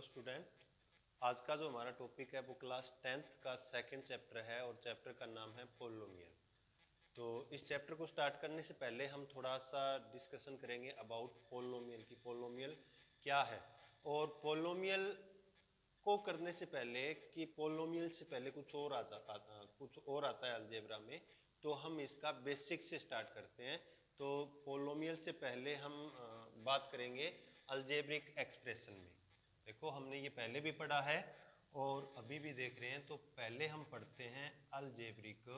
Student, आज का जो हमारा टॉपिक है वो क्लास 10th का सेकंड चैप्टर है और चैप्टर का नाम है पोलिनोमियल। तो इस चैप्टर को स्टार्ट करने से पहले हम थोड़ा सा डिस्कशन करेंगे अबाउट पोलिनोमियल की पोलिनोमियल क्या है, और पोलिनोमियल को करने से पहले कि पोलिनोमियल से पहले कुछ और आता है अलजेब्रा में, तो हम इसका बेसिक से स्टार्ट करते हैं। तो पोलिनोमियल से पहले हम बात करेंगे अलजेब्रिक एक्सप्रेशन में। देखो हमने ये पहले भी पढ़ा है और अभी भी देख रहे हैं, तो पहले हम पढ़ते हैं अलजेब्रिक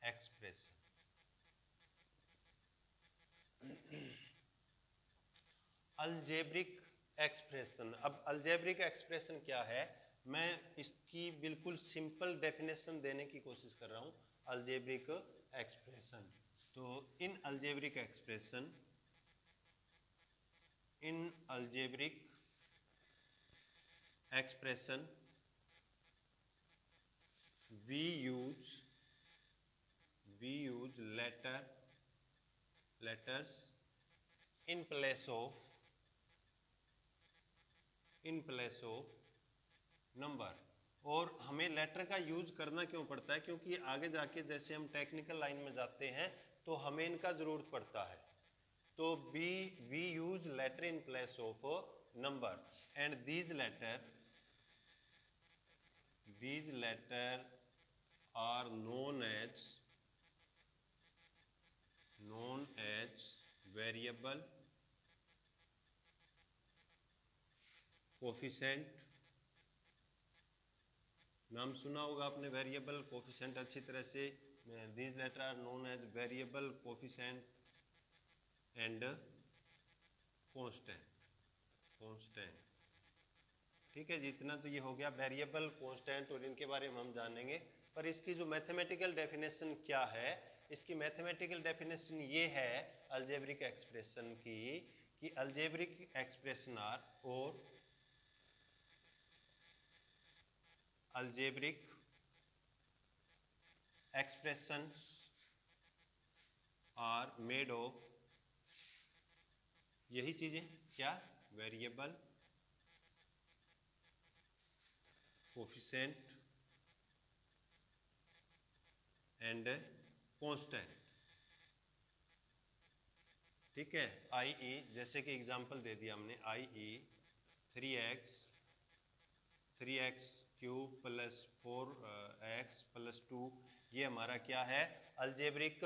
एक्सप्रेशन। अलजेब्रिक एक्सप्रेशन, अब अलजेब्रिक एक्सप्रेशन क्या है, मैं इसकी बिल्कुल सिंपल डेफिनेशन देने की कोशिश कर रहा हूँ। अलजेब्रिक एक्सप्रेशन, तो इन algebraic expression we use letters in place of number. और हमें लेटर का यूज करना क्यों पड़ता है, क्योंकि आगे जाके जैसे हम टेक्निकल लाइन में जाते हैं तो हमें इनका जरूरत पड़ता है। तो we use letter in place of number and these letter are known as variable coefficient. नाम सुना होगा आपने वेरिएबल कोफिशिएंट अच्छी तरह से। These letter are known as variable coefficient and constant. ठीक है जी, इतना तो ये हो गया वेरिएबल कांस्टेंट, और इनके बारे में हम जानेंगे। पर इसकी जो मैथमेटिकल डेफिनेशन क्या है, इसकी मैथमेटिकल डेफिनेशन ये है अलजेब्रिक एक्सप्रेशन की, कि algebraic expression are made of यही चीजें, क्या, वेरिएबल कोफिशिएंट एंड कांस्टेंट। ठीक है, i.e. जैसे कि एग्जांपल दे दिया हमने, i.e. 3x cube plus 4x plus 2, ये हमारा क्या है, अलजेब्रिक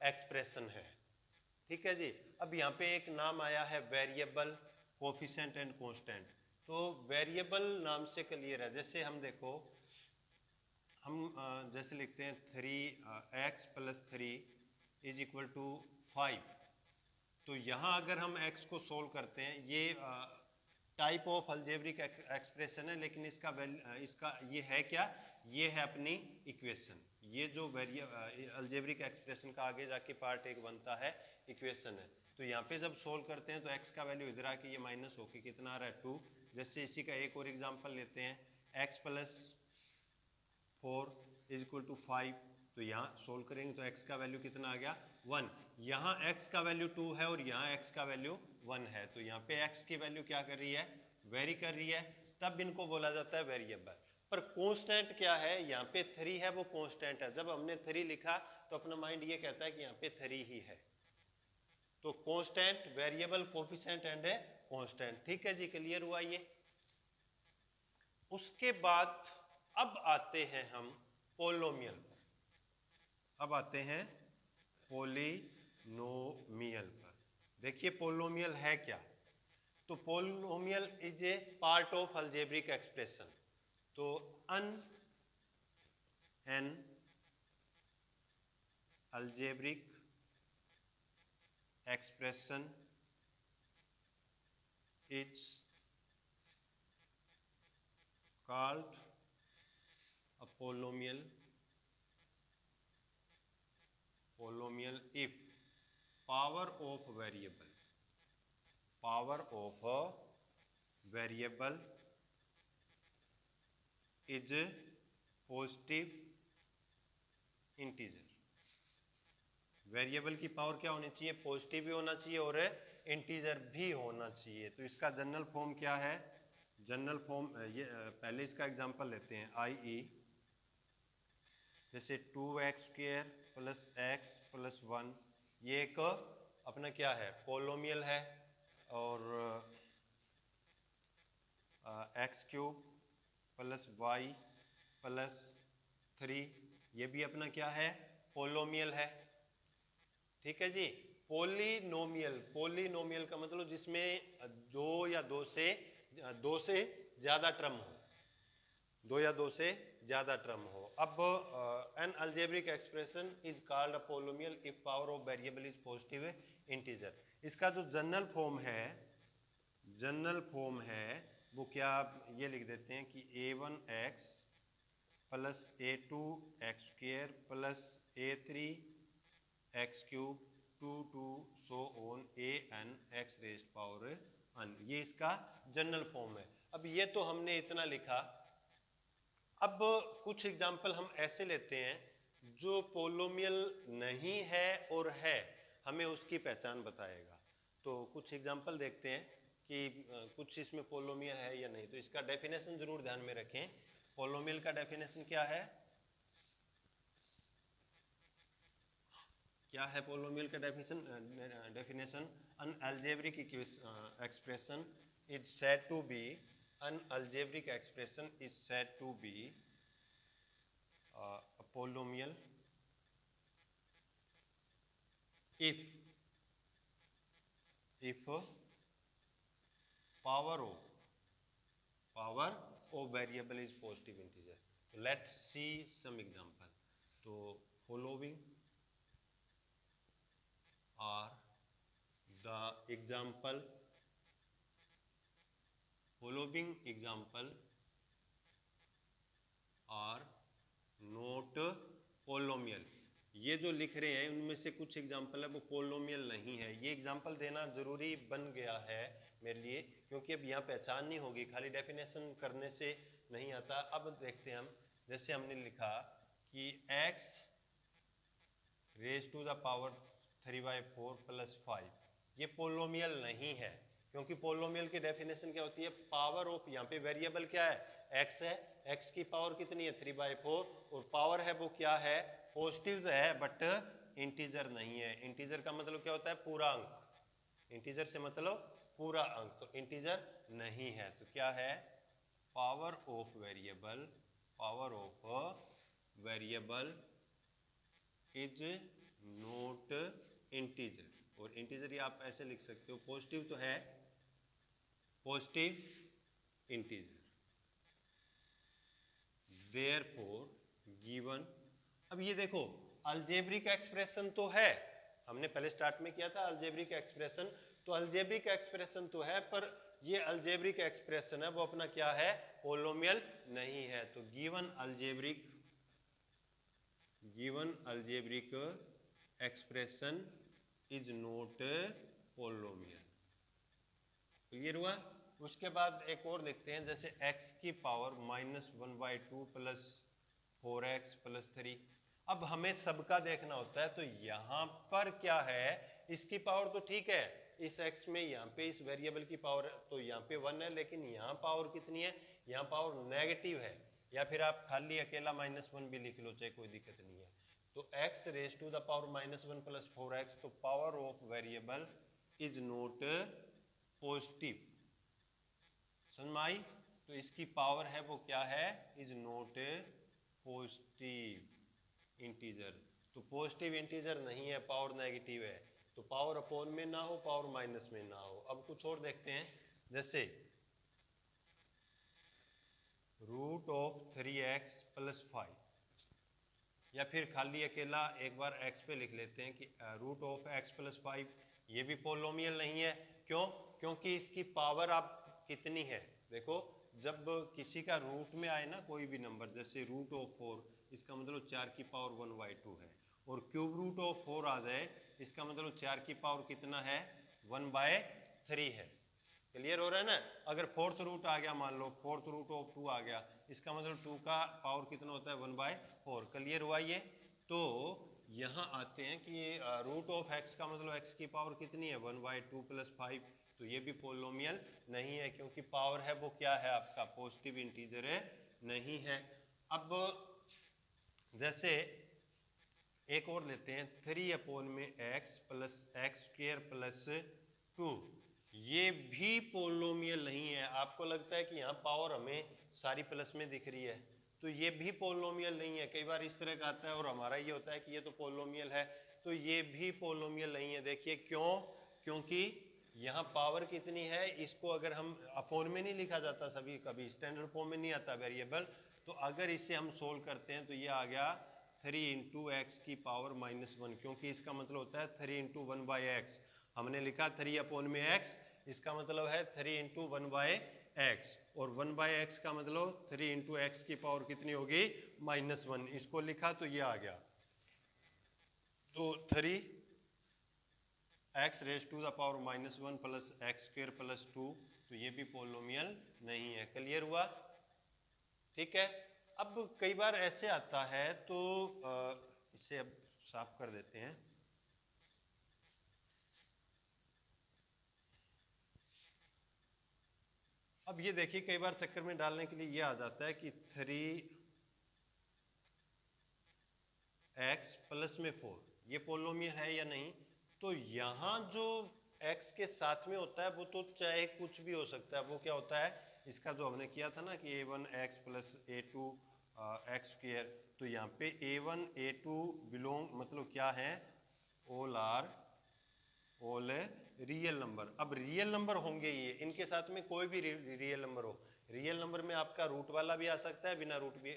एक्सप्रेशन है। ठीक है जी। अब यहाँ पे एक नाम आया है वेरिएबल कोफिशिएंट एंड कांस्टेंट। तो वेरिएबल नाम से क्लियर है, जैसे हम देखो, हम जैसे लिखते हैं 3x plus 3 is equal to 5। तो यहाँ अगर हम x को सोल्व करते हैं, ये टाइप ऑफ अलजेब्रिक एक्सप्रेशन है, लेकिन इसका ये है क्या, ये है अपनी इक्वेशन। ये जो अलजेब्रिक एक्सप्रेशन का आगे जाके पार्ट एक बनता है, इक्वेशन है। तो यहाँ पे जब सोल्व करते हैं तो x का वैल्यू इधर आके ये माइनस होके कितना आ रहा है, 2। जैसे इसी का एक और एग्जांपल लेते हैं, x plus 4 is equal to 5। तो यहाँ सोल्व करेंगे तो x का वैल्यू कितना आ गया, 1। यहाँ x का वैल्यू 2 है और यहाँ x का वैल्यू 1 है। तो यहाँ पे x की वैल्यू क्या कर रही है, वेरी कर रही है, तब इनको बोला जाता है वेरिएबल। पर कांस्टेंट क्या है, यहाँ पे 3 है, वो कांस्टेंट है। जब हमने 3 लिखा तो अपना माइंड ये कहता है कि यहाँ पे 3 ही है। तो constant, variable, coefficient and constant. ठीक है जी, क्लियर हुआ ये। उसके बाद अब आते हैं हम पोलिनोमियल पर। अब आते हैं पोलिनोमियल पर। देखिए पोलिनोमियल है क्या। तो polynomial is a part of algebraic expression. तो an algebraic expression is called a polynomial if power of a variable is a positive integer। Variable की पावर क्या होनी चाहिए, पॉजिटिव भी होना चाहिए और इंटीजर भी होना चाहिए। तो इसका जनरल फॉर्म क्या है? जनरल फॉर्म ये पहले इसका एग्जांपल लेते हैं। आई ई जैसे 2x² प्लस x प्लस 1, ये एक अपना क्या है? पोलोमियल है। और x³ प्लस y प्लस 3, ये भी अपना क्या है? पोलोमियल है। ठीक है जी। पोलिनोमियल, पोलिनोमियल का मतलब जिसमें दो या दो से ज्यादा टर्म हो, दो या दो से ज्यादा टर्म हो। अब N algebraic expression is called a पोलोमियल if power of variable is positive integer. इसका जो जनरल फॉर्म है वो क्या, आप ये लिख देते हैं कि a1x plus a2x² plus a3x³ 2 to so on an x raised power n, ये इसका जनरल फॉर्म है। अब ये तो हमने इतना लिखा। अब कुछ एग्जाम्पल हम ऐसे लेते हैं जो पोलोमियल नहीं है और है, हमें उसकी पहचान बताएगा। तो कुछ एग्जाम्पल देखते हैं कि कुछ इसमें पोलोमियल है या नहीं। तो इसका डेफिनेशन जरूर ध्यान में रखें। पोलोमियल का डेफिनेशन क्या है? क्या है पोलोमियल का definition? An algebraic expression is said to be, an algebraic expression is said to be a polynomial if power of variable is positive integer. So let's see some example. So following are the example are not polynomial। ये जो लिख रहे हैं उनमें से कुछ example है वो पोलोमियल नहीं है। ये एग्जाम्पल देना जरूरी बन गया है मेरे लिए, क्योंकि अब यहाँ पहचान नहीं होगी, खाली डेफिनेशन करने से नहीं आता। अब देखते हैं हम, जैसे हमने लिखा कि x raise to the power 3/4 plus 5, ये पोलोमियल नहीं है। क्योंकि पोलोमियल की डेफिनेशन क्या होती है? पावर ऑफ, यहाँ पे वेरिएबल क्या है? x है, x की पावर कितनी है? 3/4, और पावर है वो क्या है? पॉजिटिव है बट इंटीजर नहीं है। इंटीजर का मतलब क्या होता है? पूरा अंक। इंटीजर से मतलब पूरा अंक, तो इंटीजर नहीं है। तो क्या है? Power of variable is not integer. और इंटीजर ये आप ऐसे लिख सकते हो, पॉजिटिव तो है, पॉजिटिव इंटीजर, देयरफॉर गिवन। अब ये देखो अलजेब्रिक एक्सप्रेशन तो है, हमने पहले स्टार्ट में किया था अलजेब्रिक एक्सप्रेशन। तो अलजेब्रिक एक्सप्रेशन तो है, पर ये अलजेब्रिक एक्सप्रेशन है वो अपना क्या है? पोलोमियल नहीं है। तो given algebraic expression is not पोलोमियल। Clear हुआ? उसके बाद एक और देखते हैं, जैसे x की पावर -1/2 प्लस 4x प्लस 3। अब हमें सबका देखना होता है, तो यहाँ पर क्या है? इसकी पावर तो ठीक है, इस x में यहाँ पे इस वेरिएबल की पावर तो यहाँ पे 1 है, लेकिन यहाँ पावर कितनी है? यहाँ पावर नेगेटिव है। या फिर आप खाली अकेला -1 भी लिख लो, चाहे कोई दिक्कत नहीं है। तो x raise to the power -1 plus 4x, तो power of variable is not positive. समझ में आई? तो इसकी पावर है वो क्या है? Is not positive integer. तो पॉजिटिव इंटीजर नहीं है, पावर नेगेटिव है। तो पावर अपॉन में ना हो, पावर माइनस में ना हो। अब कुछ और देखते हैं, जैसे रूट ऑफ 3x प्लस 5, या फिर खाली अकेला एक बार x पे लिख लेते हैं कि रूट ऑफ x प्लस 5, ये भी पोलोमियल नहीं है। क्यों? क्योंकि इसकी पावर आप कितनी है? देखो, जब किसी का रूट में आए ना कोई भी नंबर, जैसे रूट ऑफ 4, इसका मतलब 4 की पावर 1/2 है। और क्यूब रूट ऑफ 4 आ जाए, इसका मतलब 4 की पावर कितना है? 1/3 है। क्लियर हो रहा है ना? अगर फोर्थ रूट आ गया, मान लो फोर्थ रूट ऑफ 2 आ गया, इसका मतलब 2 का पावर कितना होता है? 1/4। क्लियर हुआ ये? तो यहाँ आते हैं कि रूट ऑफ एक्स का मतलब एक्स की पावर कितनी है 1/2 + 5, तो ये भी पोलोमियल नहीं है क्योंकि पावर है वो क्या है आपका पॉजिटिव इंटीजर है नहीं है। अब जैसे एक और लेते हैं 3/x + x² + 2, ये भी पोलोमियल नहीं है। आपको लगता है कि यहाँ पावर हमें सारी प्लस में दिख रही है, तो ये भी पोलोमियल नहीं है। कई बार इस तरह का आता है और हमारा ये होता है कि ये तो पोलोमियल है, तो ये भी पोलोमियल नहीं है। देखिए क्यों, क्योंकि यहाँ पावर कितनी है, इसको अगर हम अपोन में नहीं लिखा जाता सभी, कभी स्टैंडर्ड फॉर्म में नहीं आता वेरिएबल, तो अगर इसे हम सोल्व करते हैं तो ये आ गया 3 × x की पावर -1, क्योंकि इसका मतलब होता है 3 × 1/x। हमने लिखा 3/x, इसका मतलब है 3 × 1/x, और 1/x का मतलब 3 × x की पावर कितनी होगी -1। इसको लिखा तो ये आ गया, तो 3x⁻⁻1 + x² + 2, तो ये भी पोलोमियल नहीं है। क्लियर हुआ? ठीक है। अब कई बार ऐसे आता है, तो इसे अब साफ कर देते हैं। अब ये देखिए कई बार चक्कर में डालने के लिए ये आ जाता है कि 3x + 4 ये पोलोमियल है या नहीं। तो यहाँ जो x के साथ में होता है वो तो चाहे कुछ भी हो सकता है। वो क्या होता है, इसका जो हमने किया था ना कि a1x + a2 x², तो यहाँ पे a1 a2 बिलोंग मतलब क्या है, ऑल रियल नंबर। अब रियल नंबर होंगे ये, इनके साथ में कोई भी रियल नंबर हो। रियल नंबर में आपका रूट वाला भी आ सकता है, बिना रूट भी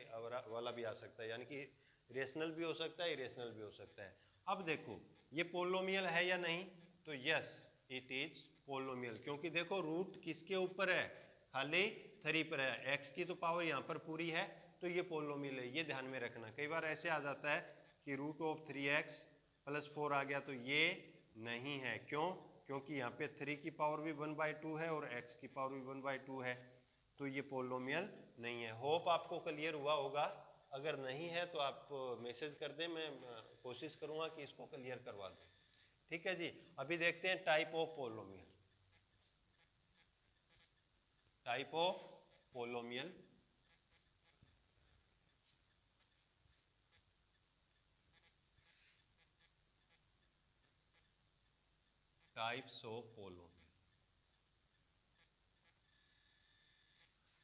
वाला भी आ सकता है, यानी कि रेशनल भी हो सकता है, इरेशनल भी हो सकता है। अब देखो ये पोलोमियल है या नहीं, तो यस इट इज पोलोमियल, क्योंकि देखो रूट किसके ऊपर है, खाली 3 पर है। x की तो पावर यहाँ पर पूरी है, तो ये पोलोमियल है, ये ध्यान में रखना। कई बार ऐसे आ जाता है कि √3x + 4 आ गया, तो ये नहीं है। क्यों? क्योंकि यहाँ पे 3 की पावर भी 1/2 है और x की पावर भी 1/2 है, तो ये पोलोमियल नहीं है। होप आपको क्लियर हुआ होगा। अगर नहीं है तो आप मैसेज कर दें, मैं कोशिश करूँगा कि इसको क्लियर करवा दूँ। ठीक है जी। अभी देखते हैं type of पोलोमियल। Type of polynomial, types of पोलोमियल।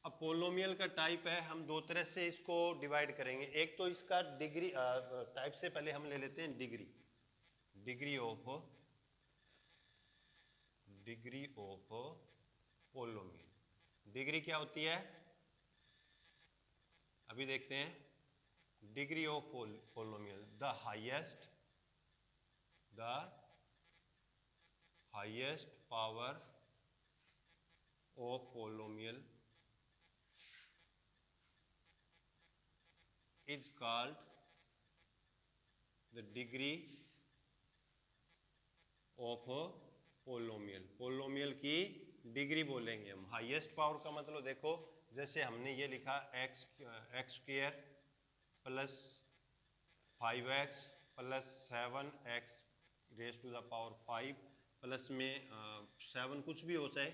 अब पोलोमियल का टाइप है, हम दो तरह से इसको डिवाइड करेंगे। एक तो इसका डिग्री टाइप से पहले हम ले लेते हैं डिग्री। Degree of पोलोमियल। डिग्री क्या होती है अभी देखते हैं। Degree of पोलोमियल, the highest power of पोलोमियल is called the degree of पोलोमियल। पोलोमियल की डिग्री बोलेंगे हम। हाईएस्ट पावर का मतलब देखो, जैसे हमने ये लिखा x² + 5x + 7x⁻⁵ प्लस में 7 कुछ भी हो जाए,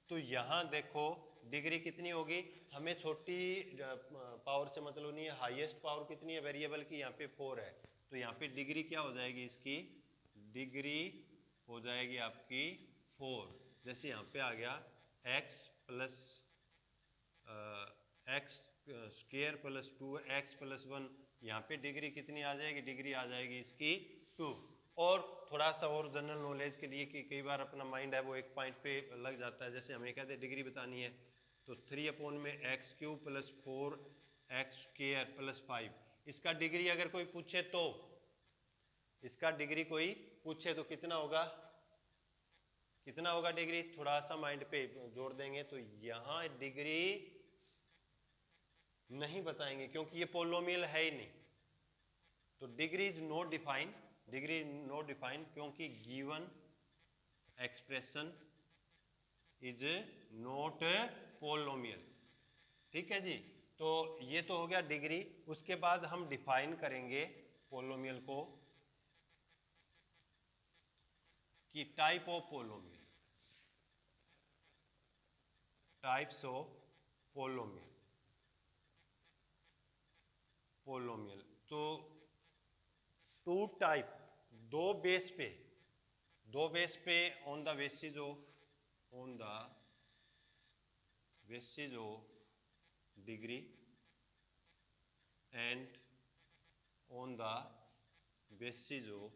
तो यहाँ देखो डिग्री कितनी होगी। हमें छोटी पावर से मतलब नहीं है, हाईएस्ट पावर कितनी है वेरिएबल की, यहाँ पे 4 है, तो यहाँ पे डिग्री क्या हो जाएगी, इसकी डिग्री हो जाएगी आपकी 4। जैसे यहाँ पे आ गया x + x² + 2x + 1, यहाँ पे डिग्री कितनी आ जाएगी, डिग्री आ जाएगी इसकी 2। और थोड़ा सा और जनरल नॉलेज के लिए कि कई बार अपना माइंड है वो एक पॉइंट पे लग जाता है। जैसे हमें कहते हैं डिग्री बतानी है, तो 3/x³ + 4x² + 5, इसका डिग्री अगर कोई पूछे तो, इसका डिग्री कोई पूछे तो कितना होगा, कितना होगा डिग्री, थोड़ा सा माइंड पे जोड़ देंगे। तो यहाँ डिग्री नहीं बताएंगे क्योंकि ये पोलोमियल है ही नहीं, तो degree is not define, degree not define, क्योंकि given expression is not polynomial. ठीक है जी। तो ये तो हो गया डिग्री। उसके बाद हम डिफाइन करेंगे पोलोमियल को। कि type of polynomial, types of polynomial, polynomial. तो टू टाइप, दो बेस पे on the basis of degree and on the basis of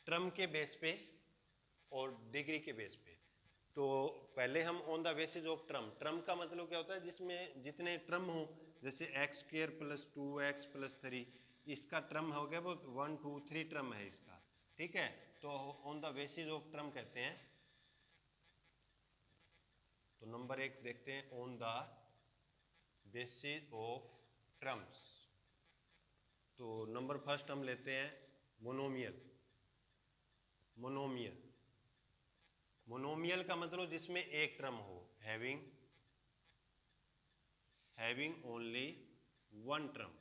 term के बेस पे और डिग्री के बेस पे। तो पहले हम on the basis of term का मतलब क्या होता है, जिसमें जितने ट्रम हो, जैसे x square plus 2x plus 3, इसका ट्रम हो गया वो 1 2 3 ट्रम है इसका, ठीक है। तो on the basis of term कहते हैं। तो नंबर 1 देखते हैं, on the basis of terms. तो नंबर फर्स्ट हम लेते हैं मोनोमियल। मोनोमियल का मतलब जिसमें एक ट्रम हो, हैविंग ओनली वन ट्रम,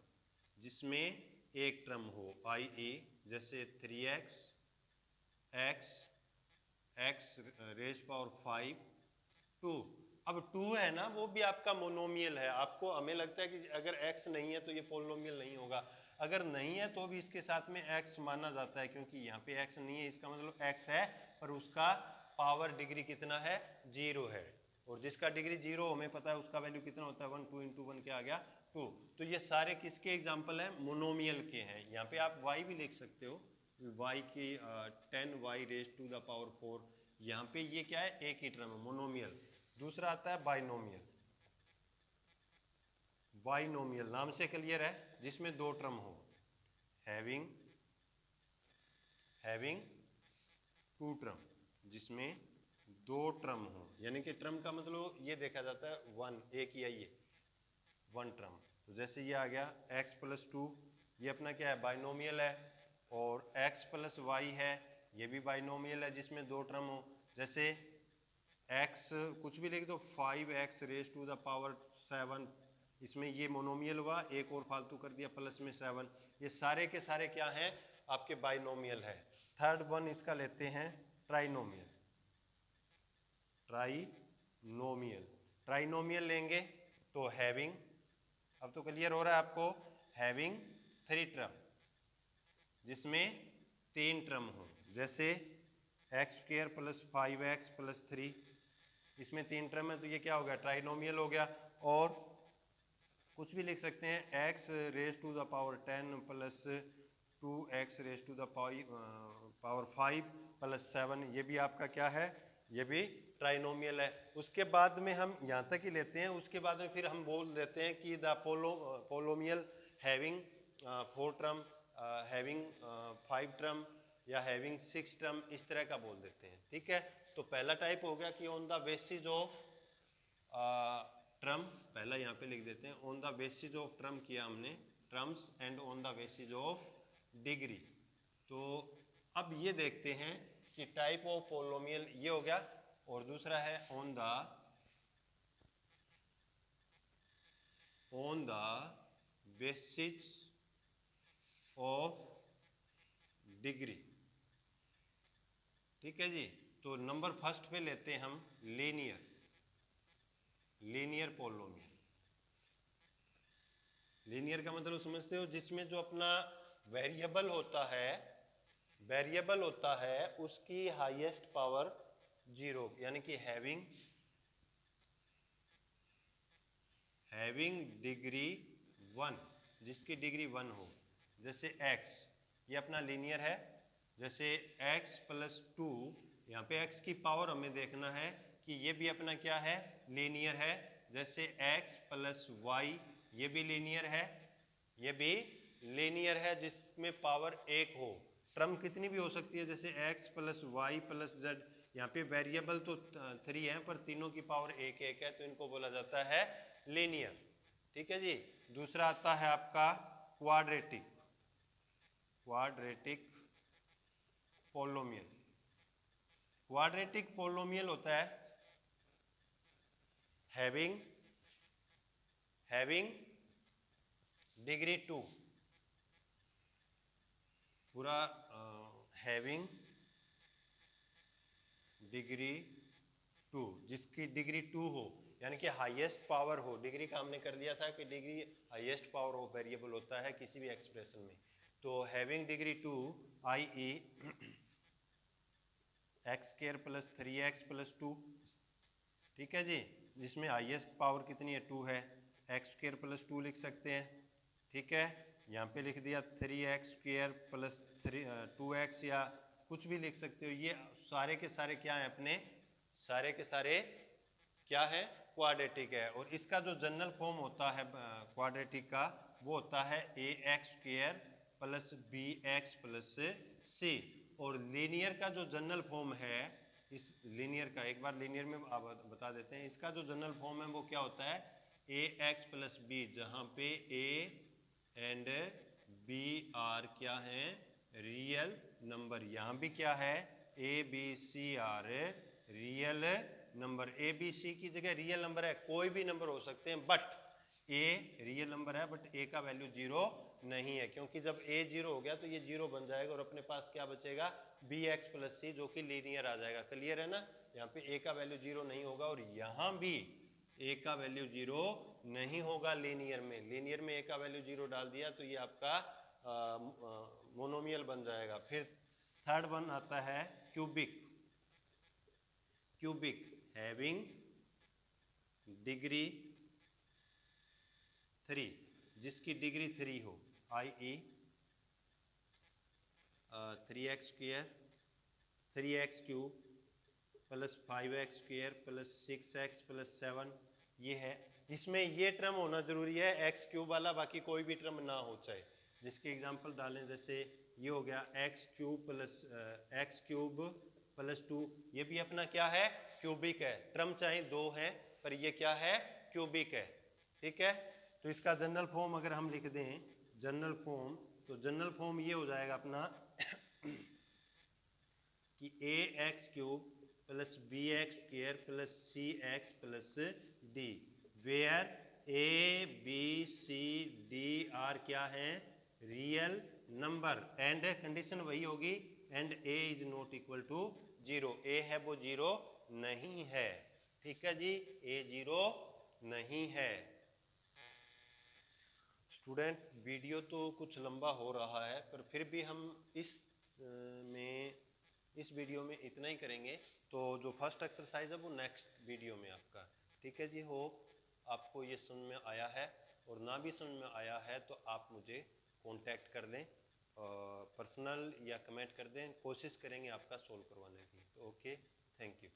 जिसमें एक ट्रम हो, i.e. जैसे 3x x रेज पावर 5 2। अब 2 है ना, वो भी आपका मोनोमियल है। आपको हमें लगता है कि अगर x नहीं है तो ये पोलिनोमियल नहीं होगा, अगर नहीं है तो भी इसके साथ में x माना जाता है, क्योंकि यहाँ पे x नहीं है, इसका मतलब x है पर उसका पावर डिग्री कितना है, 0 है। और जिसका डिग्री 0 हमें पता है उसका वैल्यू कितना होता है, 1 2 इंटू 1 क्या आ गया, 2। तो ये सारे किसके एग्जाम्पल हैं, मोनोमियल के हैं। यहाँ पे आप y भी लिख सकते हो, y की 10y raise to the power 4। यहाँ पे ये क्या है, एक ही ट्रम है, मोनोमियल। दूसरा आता है बाइनोमियल। बाइनोमियल नाम से क्लियर है, जिसमें दो ट्रम हो, हैविंग टू ट्रम, जिसमें दो ट्रम हो, यानी कि ट्रम का मतलब ये देखा जाता है वन, एक ही है ये वन ट्रम। तो जैसे ये आ गया x प्लस 2, ये अपना क्या है, बाइनोमियल है। और x प्लस वाई है, ये भी बाइनोमियल है जिसमें दो ट्रम हो। जैसे x कुछ भी लिख दो, 5x raise to the power 7, इसमें ये मोनोमियल हुआ, एक और फालतू कर दिया प्लस में 7। ये सारे के सारे क्या हैं, आपके बाइनोमियल है। थर्ड वन इसका लेते हैं ट्राइनोमियल। ट्राइनोमियल लेंगे तो हैविंग, अब तो क्लियर हो रहा है आपको, हैविंग 3 ट्रम, जिसमें 3 ट्रम हो। जैसे x square plus 5x plus 3, इसमें 3 ट्रम है तो ये क्या हो गया, ट्राइनोमियल हो गया। और कुछ भी लिख सकते हैं, x raise to the power 10 plus 2x raise to the power 5 plus 7, ये भी आपका क्या है, ये भी ट्राइनोमियल है। उसके बाद में हम यहाँ तक ही लेते हैं, उसके बाद में फिर हम बोल देते हैं कि the polynomial having 4 term, having 5 term या हैविंग 6 ट्रम, इस तरह का बोल देते हैं, ठीक है। तो पहला टाइप हो गया कि on the basis of term, पहला यहाँ पे लिख देते हैं, on the basis of term किया हमने, terms, and on the basis of degree. तो अब ये देखते हैं कि टाइप ऑफ पोलोमियल ये हो गया, और दूसरा है on the basis of degree, ठीक है जी। तो नंबर फर्स्ट पे लेते हैं हम लीनियर पोलोमियल। लीनियर का मतलब समझते हो, जिसमें जो अपना वेरिएबल होता है उसकी हाईएस्ट पावर 0, यानी कि हैविंग डिग्री 1, जिसकी डिग्री 1 हो। जैसे x, ये अपना लीनियर है। जैसे x प्लस 2, यहाँ पे x की पावर हमें देखना है कि ये भी अपना क्या है, लीनियर है। जैसे x प्लस वाई, ये भी लीनियर है, जिसमें पावर 1 हो। ट्रम कितनी भी हो सकती है, जैसे x plus Y plus z, यहाँ पे वेरिएबल तो 3 है पर तीनों की पावर 1 1 है, तो इनको बोला जाता है लीनियर, ठीक है जी। दूसरा आता है आपका क्वाड्रेटिक पोलोमियल। क्वाड्रेटिक पोलोमियल होता है हैविंग डिग्री 2, पूरा हैविंग डिग्री 2, जिसकी डिग्री 2 हो, यानी कि हाईएस्ट पावर हो। डिग्री का हमने कर दिया था कि degree highest power of variable होता है किसी भी एक्सप्रेशन में। तो having degree 2 i.e. X square plus 3x plus 2, ठीक है जी, जिसमें हाईएस्ट पावर कितनी है 2 है, एक्स स्क्वायर प्लस 2 लिख सकते हैं, ठीक है। यहाँ पे लिख दिया 3x स्क्वायर प्लस 2x, या कुछ भी लिख सकते हो। ये सारे के सारे क्या हैं अपने, सारे के सारे क्या है, क्वाड्रेटिक है। और इसका जो जनरल फॉर्म होता है क्वाड्रेटिक का, वो होता है ax square plus bx plus c। और लीनियर का जो जनरल फॉर्म है, इस लीनियर का एक बार लीनियर में आप बता देते हैं, इसका जो जनरल फॉर्म है वो क्या होता है, ax प्लस b, जहाँ पे a एंड b आर क्या है, रियल नंबर। यहाँ भी क्या है, a b c are real number. A B C की जगह रियल नंबर है, कोई भी नंबर हो सकते हैं, बट ए रियल नंबर है, बट ए का वैल्यू 0 नहीं है, क्योंकि जब ए 0 हो गया तो ये 0 बन जाएगा और अपने पास क्या बचेगा, बी एक्स प्लस सी, जो कि लीनियर आ जाएगा। क्लियर है ना। यहाँ पे ए का वैल्यू 0 नहीं होगा और यहाँ भी ए का वैल्यू 0 नहीं होगा लीनियर में। लीनियर में ए का वैल्यू 0 डाल दिया तो ये आपका मोनोमियल बन जाएगा। फिर थर्ड वन आता है क्यूबिक। क्यूबिक हैविंग डिग्री 3, जिसकी डिग्री 3 हो, i.e. 3x square 3x cube plus 5x square plus 6x plus 7, ये है। इसमें ये टर्म होना जरूरी है x क्यूब वाला, बाकी कोई भी टर्म ना हो चाहे। जिसके एग्जांपल डालें, जैसे ये हो गया x cube plus x cube plus 2, ये भी अपना क्या है, क्यूबिक है। टर्म चाहे 2 है पर ये क्या है, क्यूबिक है, ठीक है। तो इसका जनरल फॉर्म अगर हम लिख दें, जनरल फॉर्म, तो जनरल फॉर्म ये हो जाएगा अपना कि a x cube plus b x square plus c x plus d, where a B c d are क्या है, रियल नंबर, एंड कंडीशन वही होगी, and a is not equal to 0। A है वो 0 नहीं है, ठीक है जी, ए 0 नहीं है। स्टूडेंट, वीडियो तो कुछ लंबा हो रहा है, पर फिर भी हम इस वीडियो में इतना ही करेंगे। तो जो फर्स्ट एक्सरसाइज है वो नेक्स्ट वीडियो में आपका, ठीक है जी। होप आपको ये समझ में आया है, और ना भी समझ में आया है तो आप मुझे कांटेक्ट कर दें, पर्सनल या कमेंट कर दें, कोशिश करेंगे आपका सोल्व करवाने की। तो ओके, थैंक यू।